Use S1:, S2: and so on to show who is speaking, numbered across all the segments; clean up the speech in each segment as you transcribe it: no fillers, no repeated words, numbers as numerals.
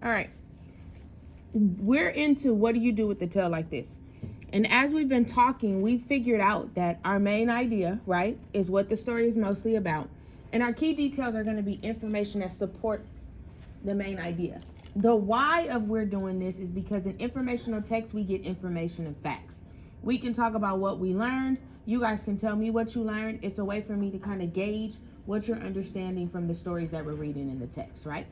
S1: All right. We're into what do you do with the tale like this? And as we've been talking, we've figured out that our main idea, right, is what the story is mostly about. And our key details are going to be information that supports the main idea. The why of we're doing this is because in informational text, we get information and facts. We can talk about what we learned. You guys can tell me what you learned. It's a way for me to kind of gauge what you're understanding from the stories that we're reading in the text, right?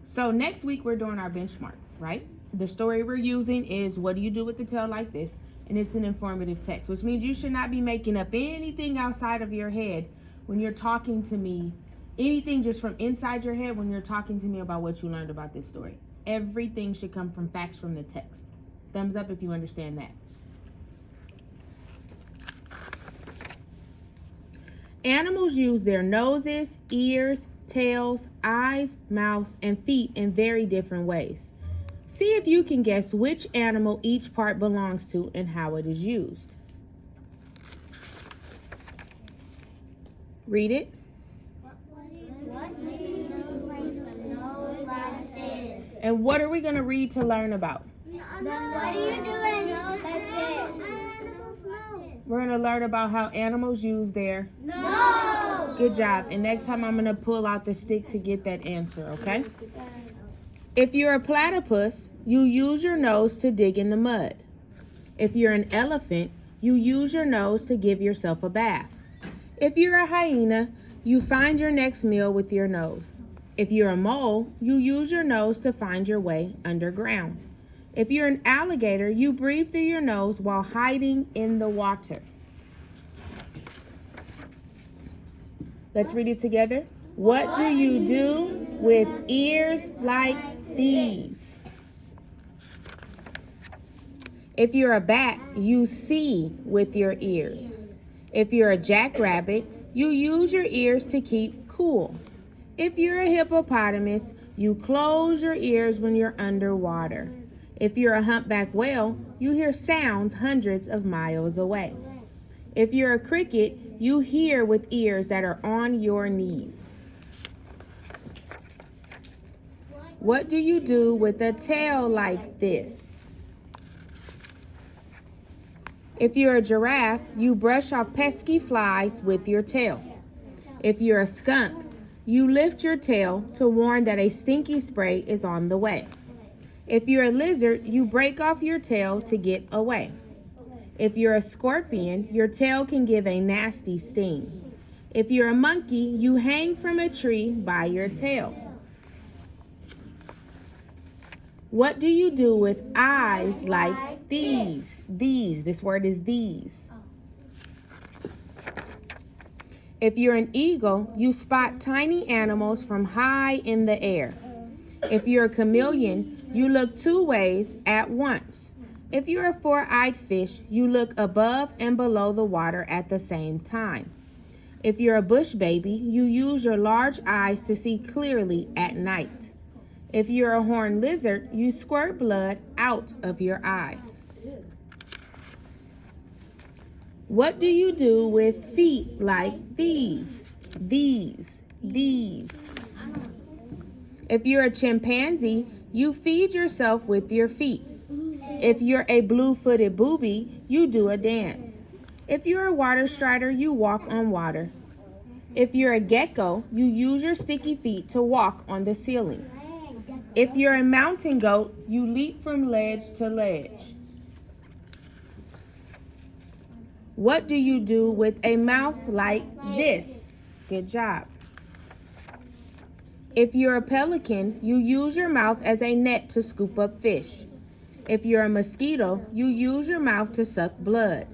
S1: So next week, we're doing our benchmark, right? The story we're using is what do you do with the tale like this? And it's an informative text, which means you should not be making up anything outside of your head when you're talking to me, anything just from inside your head when you're talking to me about what you learned about this story. Everything should come from facts from the text. Thumbs up if you understand that. Animals use their noses, ears, tails, eyes, mouths, and feet in very different ways. See if you can guess which animal each part belongs to and how it is used. Read it.
S2: What do you do with a nose like this?
S1: And what are we going to read to learn about?
S2: What do you do with a nose like this?
S1: We're going to learn about how animals use their
S2: No!
S1: Good job. And next time I'm going to pull out the stick to get that answer, okay? If you're a platypus, you use your nose to dig in the mud. If you're an elephant, you use your nose to give yourself a bath. If you're a hyena, you find your next meal with your nose. If you're a mole, you use your nose to find your way underground. If you're an alligator, you breathe through your nose while hiding in the water. Let's read it together. What do you do with ears like these? If you're a bat, you see with your ears. If you're a jackrabbit, you use your ears to keep cool. If you're a hippopotamus, you close your ears when you're underwater. If you're a humpback whale, you hear sounds hundreds of miles away. If you're a cricket, you hear with ears that are on your knees. What do you do with a tail like this? If you're a giraffe, you brush off pesky flies with your tail. If you're a skunk, you lift your tail to warn that a stinky spray is on the way. If you're a lizard, you break off your tail to get away. If you're a scorpion, your tail can give a nasty sting. If you're a monkey, you hang from a tree by your tail. What do you do with eyes like these? These. This word is these. If you're an eagle, you spot tiny animals from high in the air. If you're a chameleon, you look two ways at once. If you're a four-eyed fish, you look above and below the water at the same time. If you're a bush baby, you use your large eyes to see clearly at night. If you're a horned lizard, you squirt blood out of your eyes. What do you do with feet like these? These. If you're a chimpanzee, you feed yourself with your feet. If you're a blue-footed booby, you do a dance. If you're a water strider, you walk on water. If you're a gecko, you use your sticky feet to walk on the ceiling. If you're a mountain goat, you leap from ledge to ledge. What do you do with a mouth like this? Good job. If you're a pelican, you use your mouth as a net to scoop up fish. If you're a mosquito, you use your mouth to suck blood.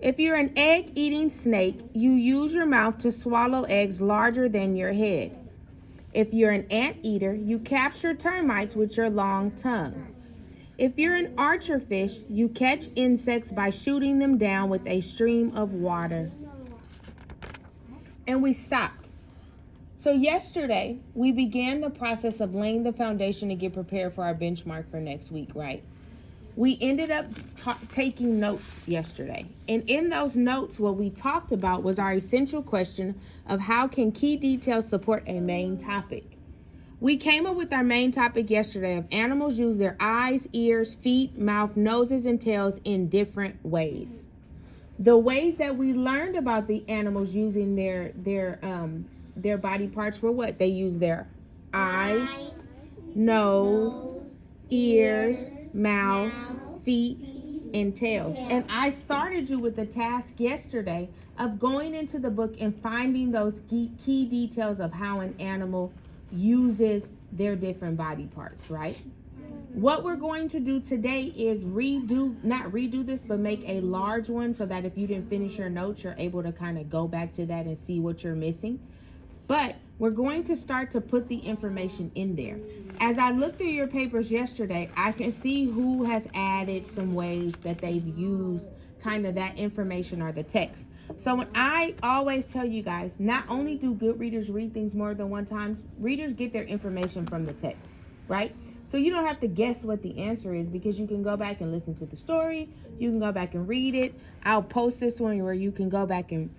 S1: If you're an egg-eating snake, you use your mouth to swallow eggs larger than your head. If you're an anteater, you capture termites with your long tongue. If you're an archer fish, you catch insects by shooting them down with a stream of water. And we stopped. So yesterday, we began the process of laying the foundation to get prepared for our benchmark for next week, right? We ended up taking notes yesterday. And in those notes, what we talked about was our essential question of how can key details support a main topic? We came up with our main topic yesterday of animals use their eyes, ears, feet, mouth, noses, and tails in different ways. The ways that we learned about the animals using their body parts were what? They use their eyes, nose, ears, mouth, feet, and tails. And I started you with the task yesterday of going into the book and finding those key details of how an animal uses their different body parts, right? What we're going to do today is not redo this, but make a large one so that if you didn't finish your notes, you're able to kind of go back to that and see what you're missing. But we're going to start to put the information in there. As I looked through your papers yesterday, I can see who has added some ways that they've used kind of that information or the text. So when I always tell you guys, not only do good readers read things more than one time, readers get their information from the text, right? So you don't have to guess what the answer is because you can go back and listen to the story. You can go back and read it. I'll post this one where you can go back and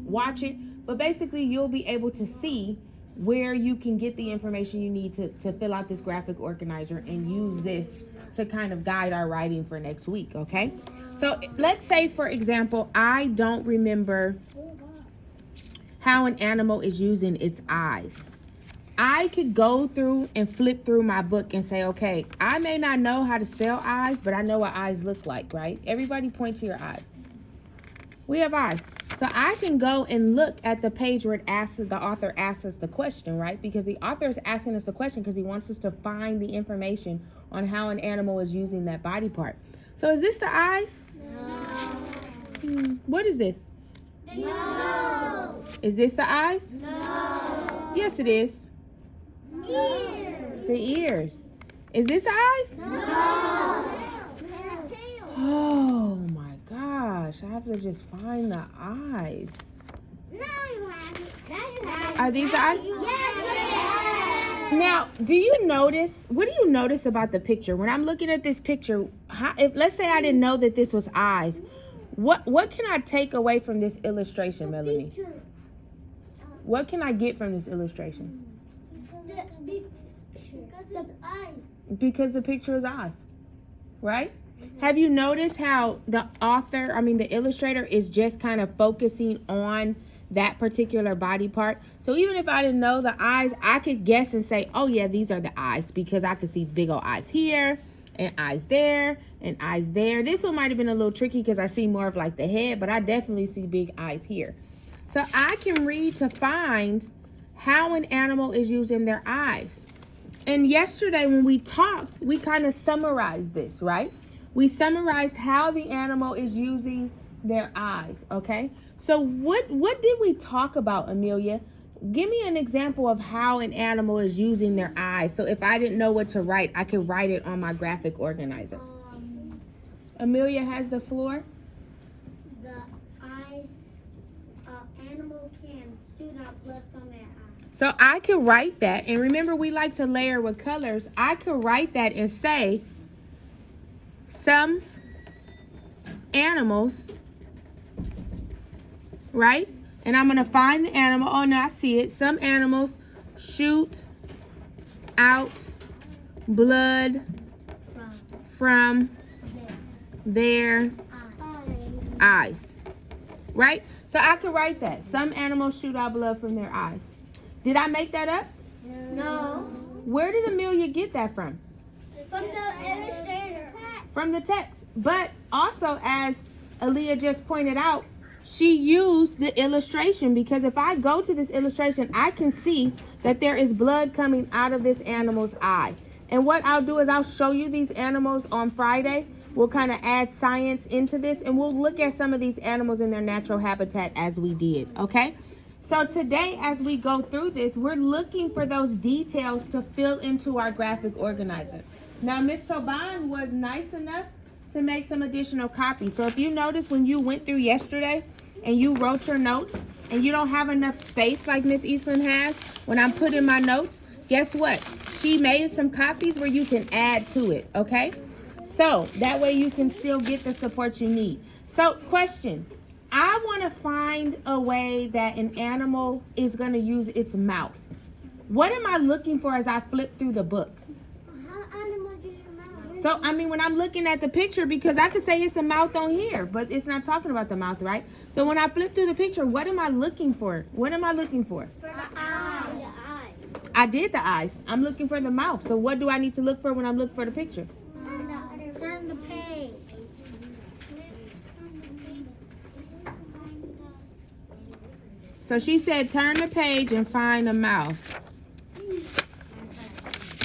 S1: watch it. But basically, you'll be able to see where you can get the information you need to fill out this graphic organizer and use this to kind of guide our writing for next week, okay? So let's say, for example, I don't remember how an animal is using its eyes. I could go through and flip through my book and say, okay, I may not know how to spell eyes, but I know what eyes look like, right? Everybody point to your eyes. We have eyes. So I can go and look at the page where the author asks us the question, right? Because the author is asking us the question because he wants us to find the information on how an animal is using that body part. So is this the eyes?
S2: No.
S1: What is this?
S2: No.
S1: Is this the eyes?
S2: No.
S1: Yes, it is.
S2: Ears.
S1: The ears. Is this the eyes?
S2: No.
S1: Oh my gosh. I have to just find the eyes.
S2: Now you have it. Now you have it.
S1: Are these the eyes?
S2: Yes.
S1: Now, do you notice, what do you notice about the picture? When I'm looking at this picture, let's say I didn't know that this was eyes. What can I take away from this illustration, Melanie? What can I get from this illustration?
S2: The eyes.
S1: Because the picture is eyes, right? Have you noticed how the illustrator is just kind of focusing on that particular body part? So even if I didn't know the eyes, I could guess and say, oh yeah, these are the eyes because I could see big old eyes here and eyes there and eyes there. This one might have been a little tricky because I see more of like the head, but I definitely see big eyes here. So I can read to find how an animal is using their eyes. And yesterday when we talked, we kind of summarized this, right? We summarized how the animal is using their eyes, okay? So what did we talk about, Amelia? Give me an example of how an animal is using their eyes. So if I didn't know what to write, I could write it on my graphic organizer. Amelia has the floor.
S2: The eyes, animal can shoot out blood from their eyes.
S1: So I could write that, and remember we like to layer with colors. I could write that and say, some animals, right? And I'm gonna find the animal. Oh no, I see it. Some animals shoot out blood from their eyes, right? So I could write that. Some animals shoot out blood from their eyes. Did I make that up?
S2: No.
S1: Where did Amelia get that from?
S2: From the illustrator.
S1: From the text. But also, as Aaliyah just pointed out, she used the illustration because if I go to this illustration, I can see that there is blood coming out of this animal's eye. And what I'll do is I'll show you these animals on Friday. We'll kind of add science into this and we'll look at some of these animals in their natural habitat as we did, okay? So today, as we go through this, we're looking for those details to fill into our graphic organizer. Now, Miss Toban was nice enough to make some additional copies. So if you notice when you went through yesterday and you wrote your notes and you don't have enough space like Miss Eastland has, when I'm putting my notes, guess what? She made some copies where you can add to it, okay? So that way you can still get the support you need. So question. I want to find a way that an animal is going to use its mouth, What am I looking for as I flip through the book?
S2: How animals do your mouth?
S1: So, I mean, when I'm looking at the picture, because I could say it's a mouth on here, but it's not talking about the mouth, right? So when I flip through the picture, what am I looking for? What am I looking for?
S2: For the eye.
S1: I did the eyes. I'm looking for the mouth. So what do I need to look for when I'm looking for the picture?
S2: Turn the page.
S1: So she said, turn the page and find the mouth.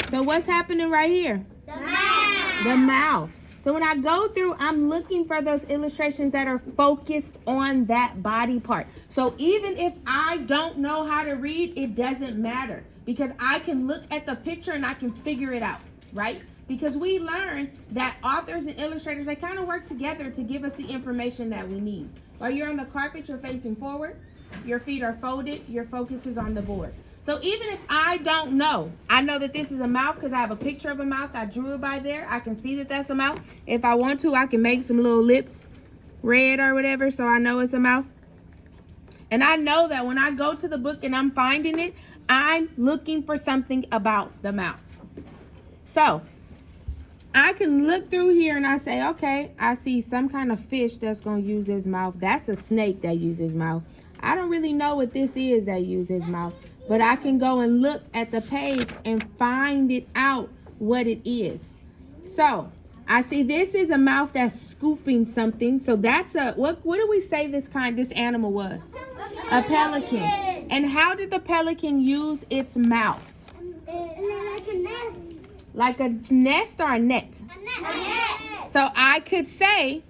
S1: So what's happening right here?
S2: The mouth.
S1: The mouth. So when I go through, I'm looking for those illustrations that are focused on that body part. So even if I don't know how to read, it doesn't matter, because I can look at the picture and I can figure it out, right? Because we learned that authors and illustrators, they kind of work together to give us the information that we need. While you're on the carpet, you're facing forward, your feet are folded, your focus is on the board. So even if I don't know, I know that this is a mouth because I have a picture of a mouth. I drew it by there. I can see that that's a mouth. If I want to, I can make some little lips red or whatever so I know it's a mouth. And I know that when I go to the book and I'm finding it, I'm looking for something about the mouth. So I can look through here and I say, okay, I see some kind of fish that's going to use his mouth. That's a snake that uses mouth. I don't really know what this is that uses mouth, but I can go and look at the page and find it out what it is. So I see this is a mouth that's scooping something. So that's a, what do we say this animal was? A pelican. And how did the pelican use its mouth?
S2: Like a nest.
S1: Like a nest or a net?
S2: A net.
S1: So I could say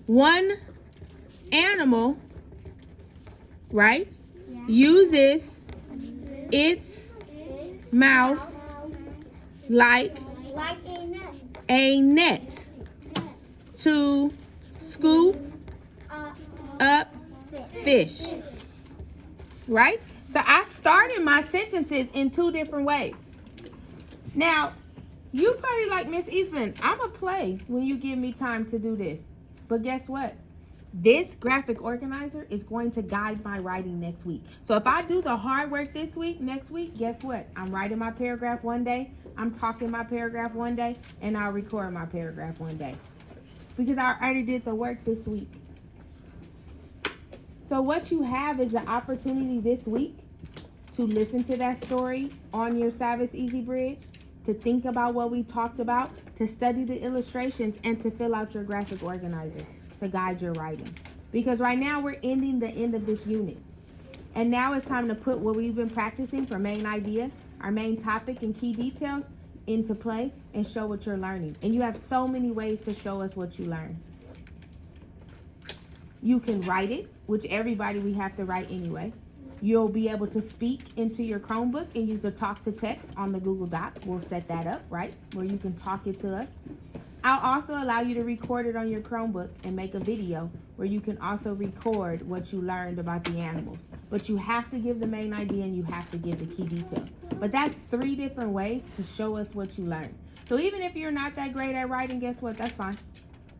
S1: one animal, right, uses its mouth like a net to scoop up fish, right? So I started my sentences in two different ways. Now, you probably like, Miss Easton, I'm a play when you give me time to do this. But guess what? This graphic organizer is going to guide my writing next week. So if I do the hard work this week, next week, guess what? I'm writing my paragraph one day, I'm talking my paragraph one day, and I'll record my paragraph one day. Because I already did the work this week. So what you have is the opportunity this week to listen to that story on your Savas Easy Bridge, to think about what we talked about, to study the illustrations, and to fill out your graphic organizer to guide your writing. Because right now we're ending the end of this unit. And now it's time to put what we've been practicing for main idea, our main topic and key details into play and show what you're learning. And you have so many ways to show us what you learn. You can write it, which everybody we have to write anyway. You'll be able to speak into your Chromebook and use the talk to text on the Google Doc. We'll set that up, right? Where you can talk it to us. I'll also allow you to record it on your Chromebook and make a video where you can also record what you learned about the animals. But you have to give the main idea and you have to give the key details. But that's 3 different ways to show us what you learned. So even if you're not that great at writing, guess what? That's fine.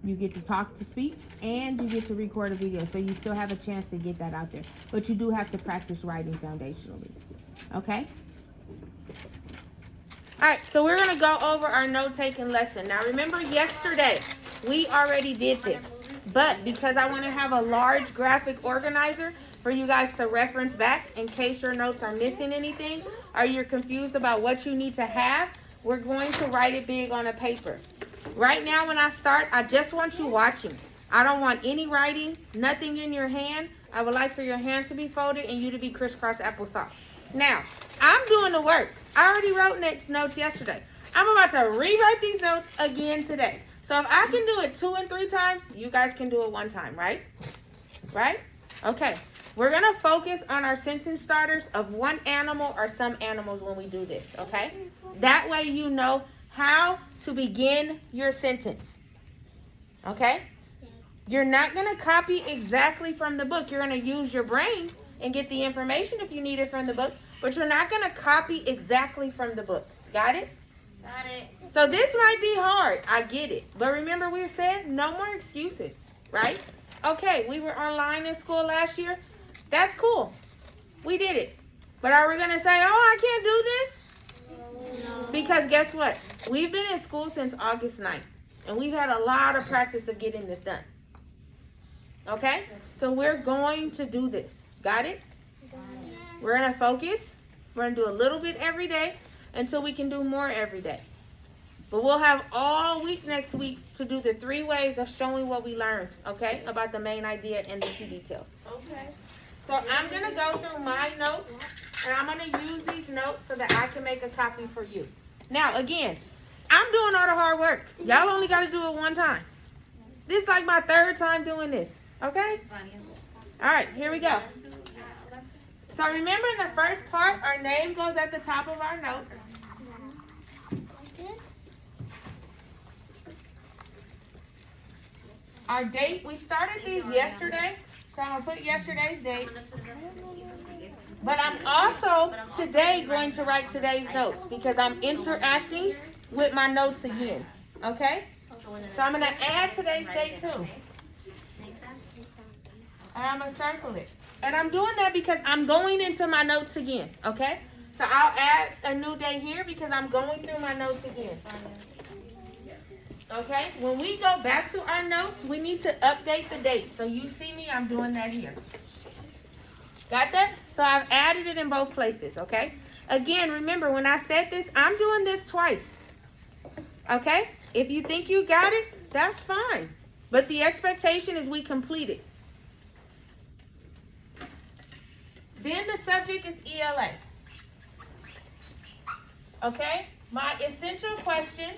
S1: You get to talk to speech and you get to record a video. So you still have a chance to get that out there. But you do have to practice writing foundationally. Okay? All right, so we're going to go over our note-taking lesson. Now, remember yesterday, we already did this. But because I want to have a large graphic organizer for you guys to reference back in case your notes are missing anything or you're confused about what you need to have, we're going to write it big on a paper. Right now, when I start, I just want you watching. I don't want any writing, nothing in your hand. I would like for your hands to be folded and you to be crisscross applesauce. Now, I'm doing the work. I already wrote notes yesterday. I'm about to rewrite these notes again today. So if I can do it 2 and 3 times, you guys can do it 1 time, right? Right? Okay. We're going to focus on our sentence starters of one animal or some animals when we do this, okay? That way you know how to begin your sentence, okay? You're not going to copy exactly from the book. You're going to use your brain and get the information if you need it from the book, but you're not going to copy exactly from the book. Got it?
S3: Got it.
S1: So this might be hard. I get it. But remember we said no more excuses, right? Okay, we were online in school last year. That's cool. We did it. But are we going to say, oh, I can't do this?
S2: No.
S1: Because guess what? We've been in school since August 9th. And we've had a lot of practice of getting this done. Okay? So we're going to do this. Got it? We're going to focus. We're going to do a little bit every day until we can do more every day. But we'll have all week next week to do the 3 ways of showing what we learned, okay, about the main idea and the key details. Okay. So I'm going to go through my notes, and I'm going to use these notes so that I can make a copy for you. Now, again, I'm doing all the hard work. Y'all only got to do it one time. This is like my 3rd time doing this, okay? All right, here we go. So remember in the first part, our name goes at the top of our notes. Our date, we started these yesterday, so I'm going to put yesterday's date. But I'm also today going to write today's notes because I'm interacting with my notes again, okay? So I'm going to add today's date too. And I'm going to circle it. And I'm doing that because I'm going into my notes again, okay? So I'll add a new day here because I'm going through my notes again. Okay, when we go back to our notes, we need to update the date. So you see me, I'm doing that here. Got that? So I've added it in both places, okay? Again, remember, when I said this, I'm doing this twice. Okay? If you think you got it, that's fine. But the expectation is we complete it. Then the subject is ELA. Okay? My essential question,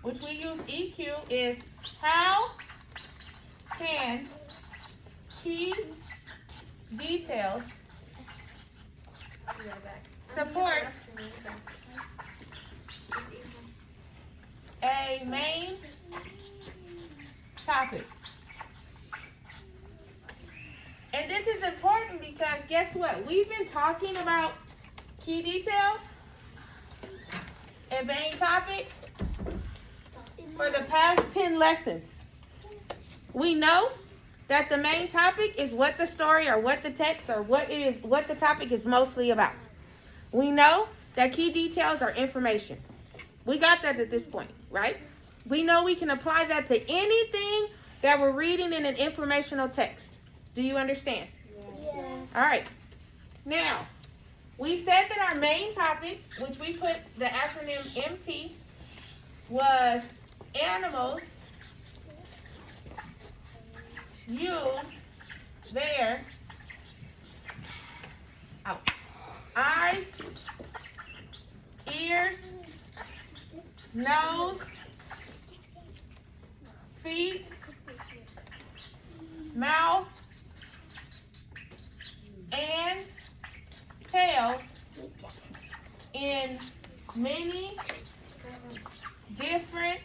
S1: which we use EQ, is how can key details support a main topic? And this is important because guess what? We've been talking about key details and main topic for the past 10 lessons. We know that the main topic is what the story or what the text or what the topic is mostly about. We know that key details are information. We got that at this point, right? We know we can apply that to anything that we're reading in an informational text. Do you understand?
S2: Yes.
S1: All right. Now, we said that our main topic, which we put the acronym MT, was animals use their eyes, ears, nose, feet, mouth, and tails in many different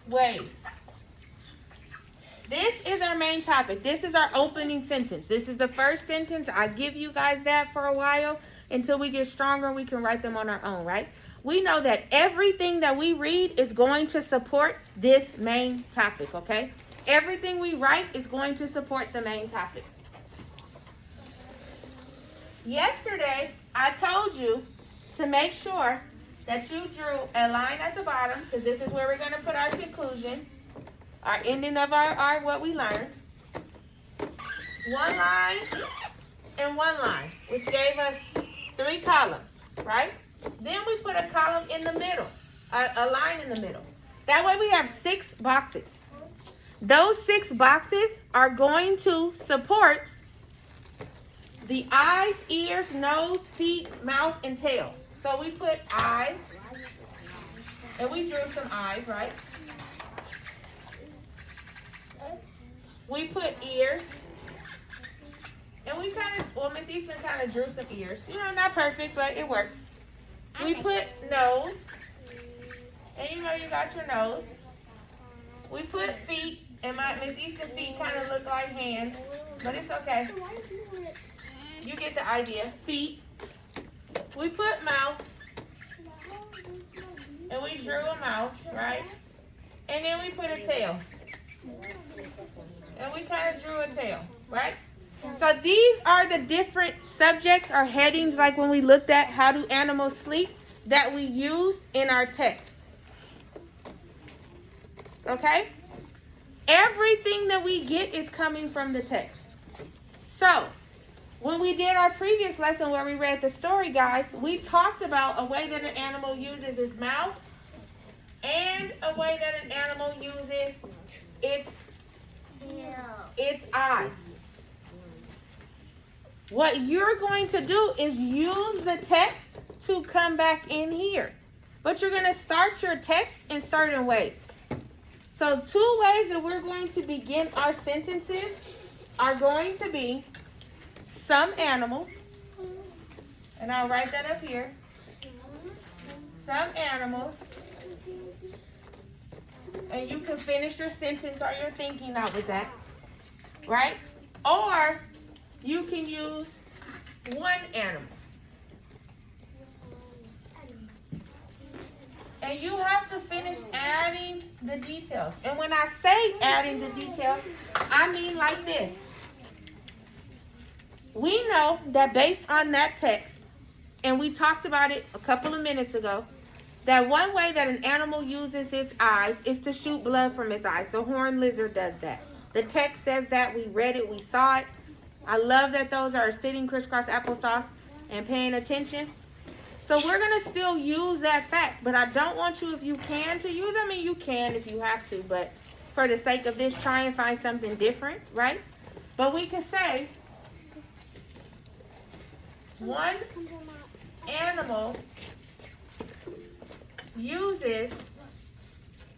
S1: ways. This is our main topic. This is our opening sentence. This is the first sentence. I give you guys that for a while until we get stronger and we can write them on our own, right? We know that everything that we read is going to support this main topic, okay? Everything we write is going to support the main topic. Yesterday, I told you to make sure that you drew a line at the bottom, because this is where we're going to put our conclusion, our ending of our what we learned. One line and one line, which gave us 3 columns, right? Then we put a column in the middle, a line in the middle. That way we have 6 boxes. Those 6 boxes are going to support the eyes, ears, nose, feet, mouth, and tails. So we put eyes, and we drew some eyes, right? We put ears, and we Miss Easton kind of drew some ears. You know, not perfect, but it works. We put nose, and you know you got your nose. We put feet, and my Miss Easton feet kind of look like hands, but it's okay. You get the idea. Feet. We put mouth, and we drew a mouth, right? And then we put a tail. And we kind of drew a tail, right? So these are the different subjects or headings, like when we looked at how do animals sleep, that we used in our text. Okay? Everything that we get is coming from the text. So, when we did our previous lesson where we read the story, guys, we talked about a way that an animal uses its mouth and a way that an animal uses its eyes. What you're going to do is use the text to come back in here. But you're going to start your text in certain ways. So 2 ways that we're going to begin our sentences are going to be some animals, and I'll write that up here. Some animals, and you can finish your sentence or your thinking out with that, right? Or you can use one animal. And you have to finish adding the details. And when I say adding the details, I mean like this. We know that based on that text, and we talked about it a couple of minutes ago, that one way that an animal uses its eyes is to shoot blood from its eyes. The horned lizard does that. The text says that. We read it. We saw it. I love that those are sitting crisscross applesauce and paying attention. So we're going to still use that fact, but I don't want you, if you can, to use it. I mean, you can if you have to, but for the sake of this, try and find something different, right? But we could say, one animal uses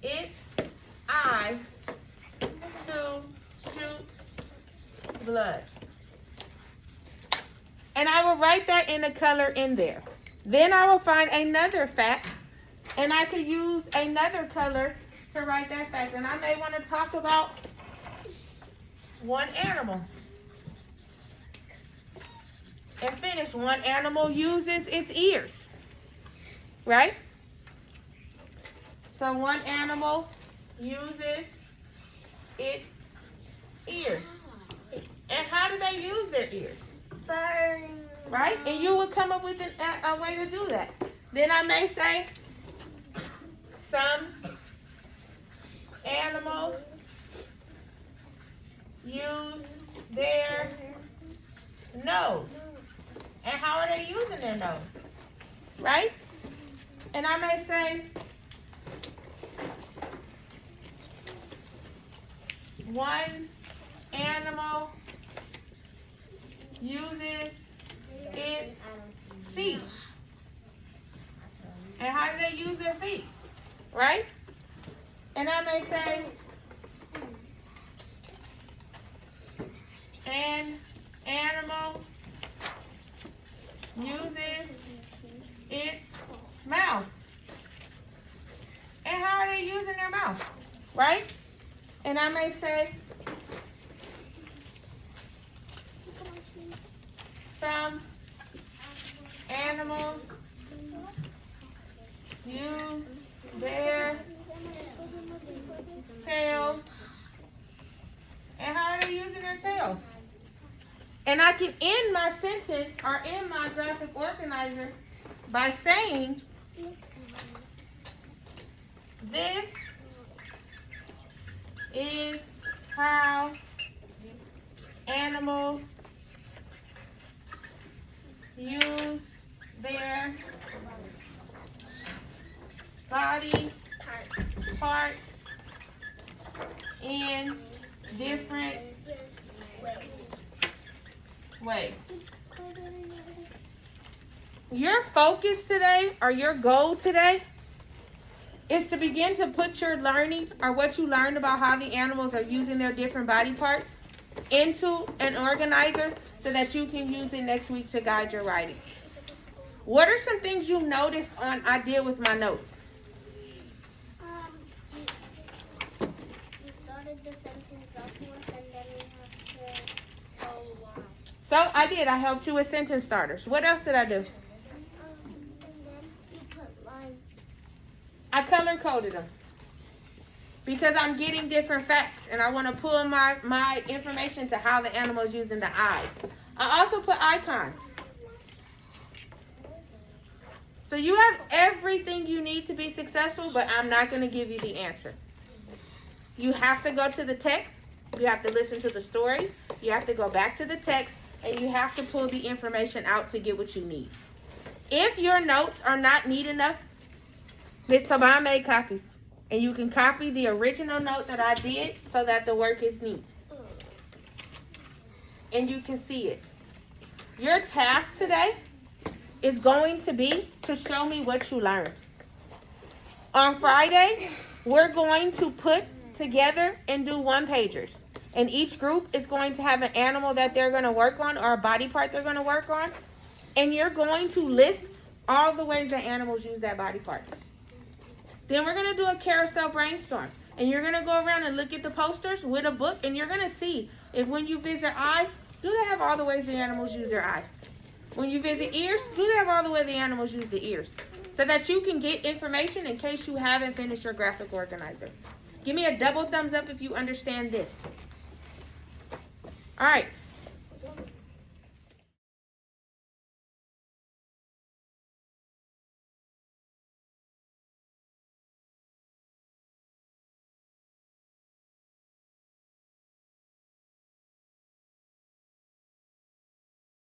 S1: its eyes to shoot blood. And I will write that in a color in there. Then I will find another fact, and I could use another color to write that fact. And I may want to talk about one animal. And finish. One animal uses its ears. Right? So one animal uses its ears. And how do they use their ears?
S2: Burn.
S1: Right? And you would come up with a way to do that. Then I may say some animals use their nose. And how are they using their nose? Right? And I may say one animal uses its feet. And how do they use their feet? Right? And I may say an animal uses its mouth. And how are they using their mouth? Right? And I may say some animals use their tails. And how are they using their tails? And I can end my sentence or end my graphic organizer by saying, this is how animals use their body parts in different ways. Your focus today, or your goal today, is to begin to put your learning or what you learned about how the animals are using their different body parts into an organizer so that you can use it next week to guide your writing. What are some things you noticed on I did with my notes?
S2: You started the sentence off once and then we have to tell why.
S1: So I did. I helped you with sentence starters. What else did I do?
S2: And then you put lines.
S1: I color coded them because I'm getting different facts and I want to pull my information to how the animal is using the eyes. I also put icons. So you have everything you need to be successful, but I'm not going to give you the answer. You have to go to the text. You have to listen to the story. You have to go back to the text, and you have to pull the information out to get what you need. If your notes are not neat enough, Miss Saban made copies. And you can copy the original note that I did so that the work is neat. And you can see it. Your task today is going to be to show me what you learned. On Friday, we're going to put together and do one-pagers. And each group is going to have an animal that they're going to work on or a body part they're going to work on. And you're going to list all the ways that animals use that body part. Then we're going to do a carousel brainstorm. And you're going to go around and look at the posters with a book. And you're going to see if when you visit eyes, do they have all the ways the animals use their eyes? When you visit ears, do they have all the way the animals use the ears? So that you can get information in case you haven't finished your graphic organizer. Give me a double thumbs up if you understand this. All right.